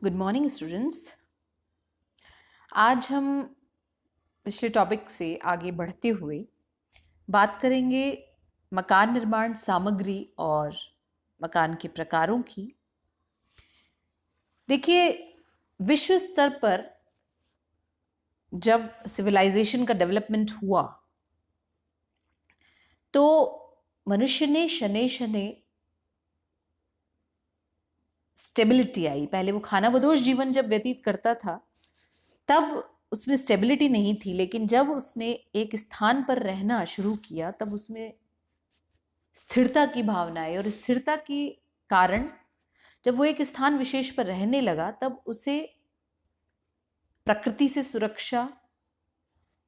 Good morning students. आज हम पिछले टॉपिक से आगे बढ़ते हुए बात करेंगे मकान निर्माण सामग्री और मकान के प्रकारों की। देखिए, विश्व स्तर पर जब सिविलाइजेशन का डेवलपमेंट हुआ तो मनुष्य ने शनै शनै स्टेबिलिटी आई। पहले वो खानाबदोश जीवन जब व्यतीत करता था तब उसमें स्टेबिलिटी नहीं थी, लेकिन जब उसने एक स्थान पर रहना शुरू किया तब उसमें स्थिरता की भावना आई। और स्थिरता के कारण जब वो एक स्थान विशेष पर रहने लगा तब उसे प्रकृति से सुरक्षा,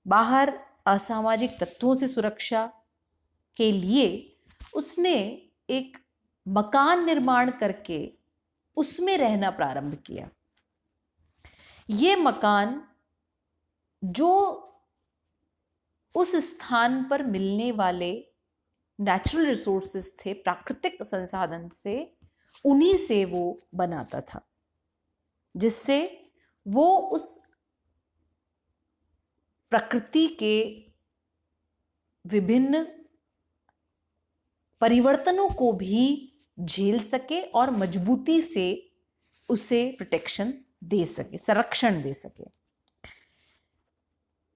बाहर असामाजिक तत्वों से सुरक्षा के लिए उसने एक मकान निर्माण करके उसमें रहना प्रारंभ किया। ये मकान जो उस स्थान पर मिलने वाले नेचुरल रिसोर्सेस थे, प्राकृतिक संसाधन से, उन्हीं से वो बनाता था, जिससे वो उस प्रकृति के विभिन्न परिवर्तनों को भी झेल सके और मजबूती से उसे प्रोटेक्शन दे सके, संरक्षण दे सके।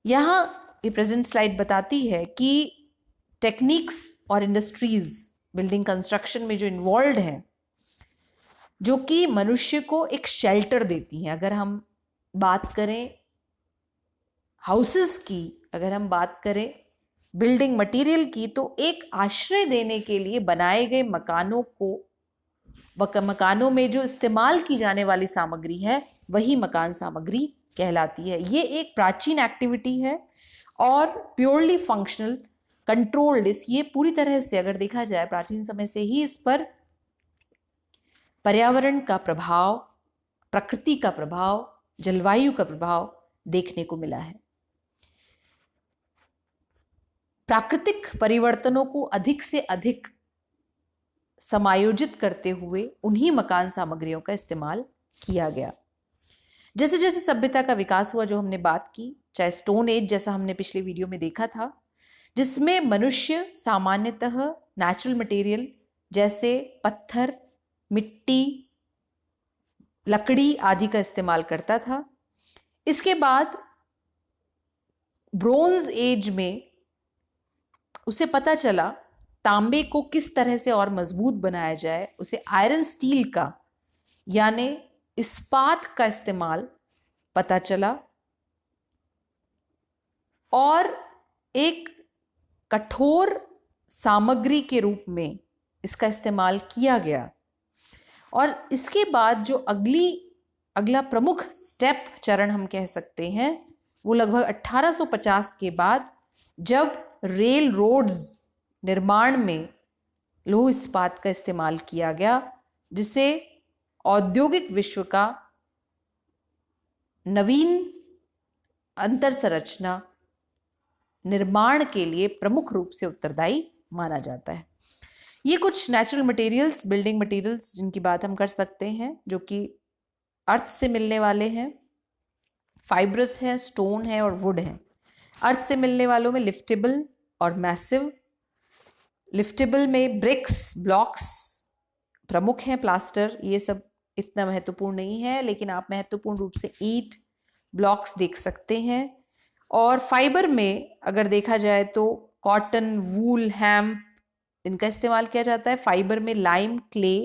यहां ये प्रेजेंट स्लाइड बताती है कि टेक्निक्स और इंडस्ट्रीज बिल्डिंग कंस्ट्रक्शन में जो इन्वॉल्व हैं, जो कि मनुष्य को एक शेल्टर देती हैं। अगर हम बात करें हाउसेस की, अगर हम बात करें बिल्डिंग मटेरियल की, तो एक आश्रय देने के लिए बनाए गए मकानों में जो इस्तेमाल की जाने वाली सामग्री है वही मकान सामग्री कहलाती है। ये एक प्राचीन एक्टिविटी है और प्योरली फंक्शनल, कंट्रोल्ड। ये पूरी तरह से अगर देखा जाए प्राचीन समय से ही इस पर पर्यावरण का प्रभाव, प्रकृति का प्रभाव, जलवायु का प्रभाव देखने को मिला है। प्राकृतिक परिवर्तनों को अधिक से अधिक समायोजित करते हुए उन्हीं मकान सामग्रियों का इस्तेमाल किया गया। जैसे जैसे सभ्यता का विकास हुआ, जो हमने बात की, चाहे स्टोन एज जैसा हमने पिछले वीडियो में देखा था, जिसमें मनुष्य सामान्यतः नेचुरल मटेरियल जैसे पत्थर, मिट्टी, लकड़ी आदि का इस्तेमाल करता था। इसके बाद ब्रोंज एज में उसे पता चला तांबे को किस तरह से और मजबूत बनाया जाए। उसे आयरन स्टील का यानी इस्पात का इस्तेमाल पता चला और एक कठोर सामग्री के रूप में इसका इस्तेमाल किया गया। और इसके बाद जो अगला प्रमुख स्टेप, चरण हम कह सकते हैं, वो लगभग 1850 के बाद, जब रेल रोड्स निर्माण में लौह इस्पात का इस्तेमाल किया गया, जिसे औद्योगिक विश्व का नवीन अंतर संरचना निर्माण के लिए प्रमुख रूप से उत्तरदायी माना जाता है। ये कुछ नेचुरल मटेरियल्स, बिल्डिंग मटेरियल्स जिनकी बात हम कर सकते हैं, जो कि अर्थ से मिलने वाले हैं, फाइब्रस हैं, स्टोन है और वुड है। अर्थ से मिलने वालों में लिफ्टेबल और मैसिव। लिफ्टेबल में ब्रिक्स, ब्लॉक्स प्रमुख हैं, प्लास्टर, ये सब इतना महत्वपूर्ण नहीं है, लेकिन आप महत्वपूर्ण रूप से ईंट, ब्लॉक्स देख सकते हैं। और फाइबर में अगर देखा जाए तो कॉटन, वूल, हैम्प, इनका इस्तेमाल किया जाता है। फाइबर में लाइम, क्ले।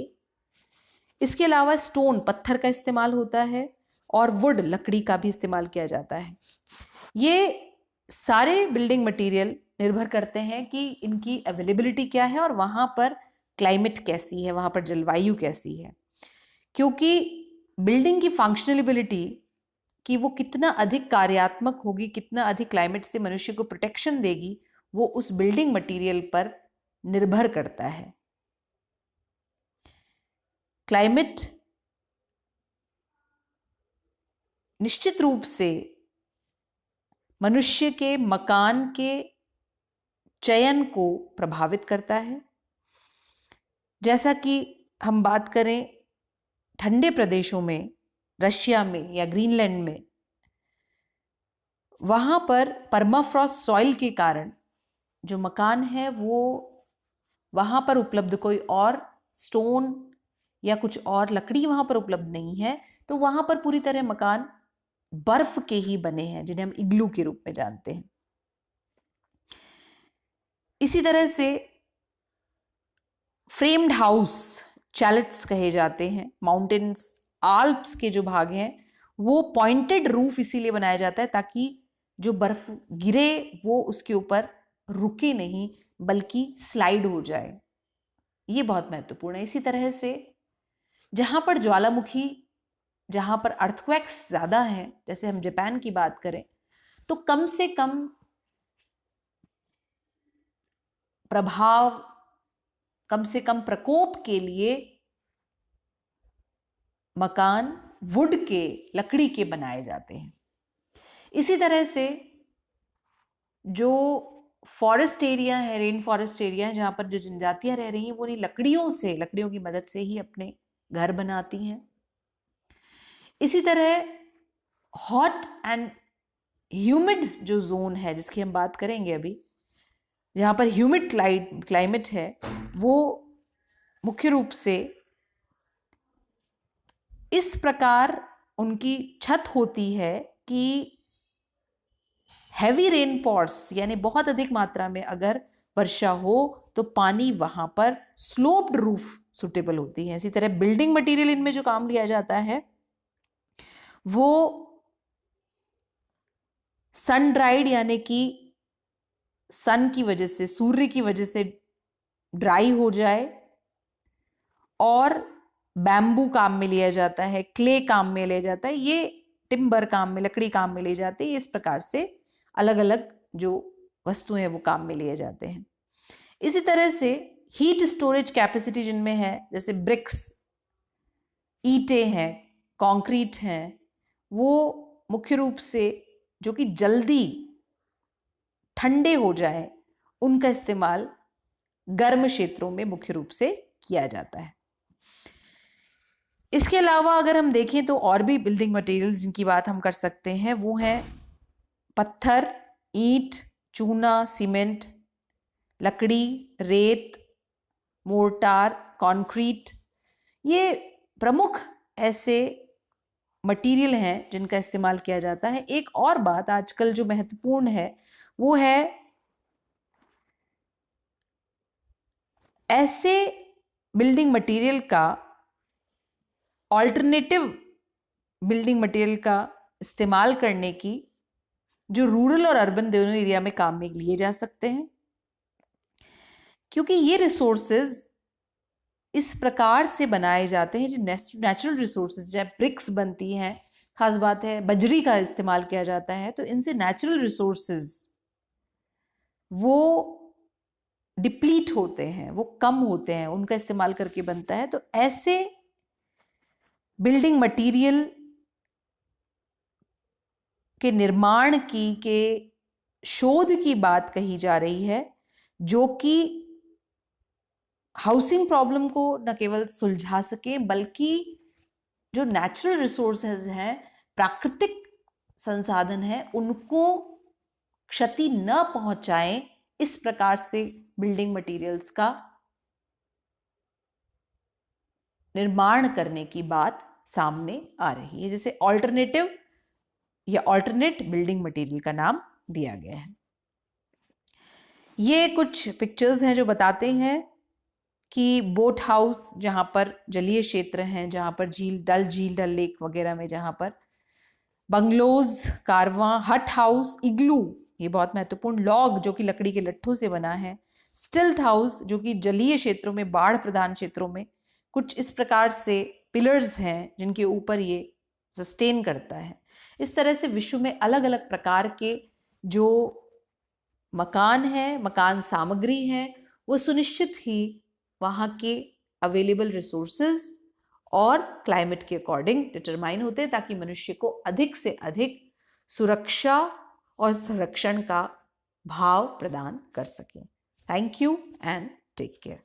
इसके अलावा स्टोन, पत्थर का इस्तेमाल होता है और वुड, लकड़ी का भी इस्तेमाल किया जाता है। ये सारे बिल्डिंग मटेरियल निर्भर करते हैं कि इनकी अवेलेबिलिटी क्या है और वहां पर क्लाइमेट कैसी है, वहां पर जलवायु कैसी है। क्योंकि बिल्डिंग की फंक्शनलिबिलिटी कि वो कितना अधिक कार्यात्मक होगी, कितना अधिक क्लाइमेट से मनुष्य को प्रोटेक्शन देगी, वो उस बिल्डिंग मटेरियल पर निर्भर करता है। क्लाइमेट निश्चित रूप से मनुष्य के मकान के चयन को प्रभावित करता है। जैसा कि हम बात करें ठंडे प्रदेशों में रशिया में या ग्रीनलैंड में, वहां पर परमाफ्रॉस्ट सॉइल के कारण जो मकान है वो वहां पर उपलब्ध कोई और स्टोन या कुछ और लकड़ी वहां पर उपलब्ध नहीं है, तो वहां पर पूरी तरह मकान बर्फ के ही बने हैं, जिन्हें हम इग्लू के रूप में जानते हैं। इसी तरह से फ्रेम्ड हाउस, चैलेट्स कहे जाते हैं, माउंटेन्स, आल्प्स के जो भाग हैं वो पॉइंटेड रूफ इसीलिए बनाया जाता है ताकि जो बर्फ गिरे वो उसके ऊपर रुके नहीं बल्कि स्लाइड हो जाए। ये बहुत महत्वपूर्ण है। इसी तरह से जहां पर ज्वालामुखी, जहां पर अर्थक्वेक्स ज्यादा है, जैसे हम जापान की बात करें, तो कम से कम प्रभाव, कम से कम प्रकोप के लिए मकान वुड के, लकड़ी के बनाए जाते हैं। इसी तरह से जो फॉरेस्ट एरिया है, रेन फॉरेस्ट एरिया है, जहां पर जो जनजातियां रह रही हैं वो लकड़ियों की मदद से ही अपने घर बनाती हैं। इसी तरह हॉट एंड ह्यूमिड जो जोन है जिसकी हम बात करेंगे अभी, जहां पर ह्यूमिड क्लाइमेट है, वो मुख्य रूप से इस प्रकार उनकी छत होती है कि हैवी रेनफॉल्स यानी बहुत अधिक मात्रा में अगर वर्षा हो तो पानी वहां पर स्लोप्ड रूफ सुटेबल होती है। इसी तरह बिल्डिंग मटेरियल इनमें जो काम लिया जाता है वो सन ड्राइड यानी कि सन की वजह से, सूर्य की वजह से ड्राई हो जाए, और बैम्बू काम में लिया जाता है, क्ले काम में लिया जाता है, ये टिम्बर काम में, लकड़ी काम में लिए जाते हैं। इस प्रकार से अलग अलग जो वस्तुएं वो काम में लिए जाते हैं। इसी तरह से हीट स्टोरेज कैपेसिटी जिनमें है, जैसे ब्रिक्स, ईंटें हैं, कंक्रीट हैं, वो मुख्य रूप से जो कि जल्दी ठंडे हो जाए उनका इस्तेमाल गर्म क्षेत्रों में मुख्य रूप से किया जाता है। इसके अलावा अगर हम देखें तो और भी बिल्डिंग मटेरियल्स जिनकी बात हम कर सकते हैं वो है पत्थर, ईंट, चूना, सीमेंट, लकड़ी, रेत, मोर्टार, कंक्रीट। ये प्रमुख ऐसे मटेरियल हैं जिनका इस्तेमाल किया जाता है। एक और बात आजकल जो महत्वपूर्ण है वो है ऐसे बिल्डिंग मटेरियल का, ऑल्टरनेटिव बिल्डिंग मटेरियल का इस्तेमाल करने की, जो रूरल और अर्बन दोनों एरिया में काम में लिए जा सकते हैं, क्योंकि ये रिसोर्सेज इस प्रकार से बनाए जाते हैं जो नेचुरल रिसोर्सेज, जब ब्रिक्स बनती हैं, खास बात है बजरी का इस्तेमाल किया जाता है, तो इनसे नेचुरल रिसोर्सेज वो डिप्लीट होते हैं, वो कम होते हैं, उनका इस्तेमाल करके बनता है। तो ऐसे बिल्डिंग मटेरियल के निर्माण के शोध की बात कही जा रही है, जो कि हाउसिंग प्रॉब्लम को न केवल सुलझा सके बल्कि जो नेचुरल रिसोर्सेज हैं, प्राकृतिक संसाधन है, उनको क्षति न पहुंचाए, इस प्रकार से बिल्डिंग मटेरियल्स का निर्माण करने की बात सामने आ रही है, जैसे ऑल्टरनेटिव या ऑल्टरनेट बिल्डिंग मटेरियल का नाम दिया गया है। ये कुछ पिक्चर्स हैं जो बताते हैं कि बोट हाउस, जहां पर जलीय क्षेत्र हैं, जहां पर डल लेक वगैरह में, जहां पर बंगलोज, कारवां, हट हाउस, इग्लू, ये बहुत महत्वपूर्ण, लॉग जो कि लकड़ी के लट्ठों से बना है, स्टिल्थ हाउस जो कि जलीय क्षेत्रों में, बाढ़ प्रधान क्षेत्रों में कुछ इस प्रकार से पिलर्स हैं जिनके ऊपर ये सस्टेन करता है। इस तरह से विश्व में अलग अलग प्रकार के जो मकान हैं, मकान सामग्री हैं, वो सुनिश्चित ही वहाँ के अवेलेबल रिसोर्सेज और क्लाइमेट के अकॉर्डिंग डिटरमाइन होते हैं ताकि मनुष्य को अधिक से अधिक सुरक्षा और संरक्षण का भाव प्रदान कर सकें। Thank you and take care.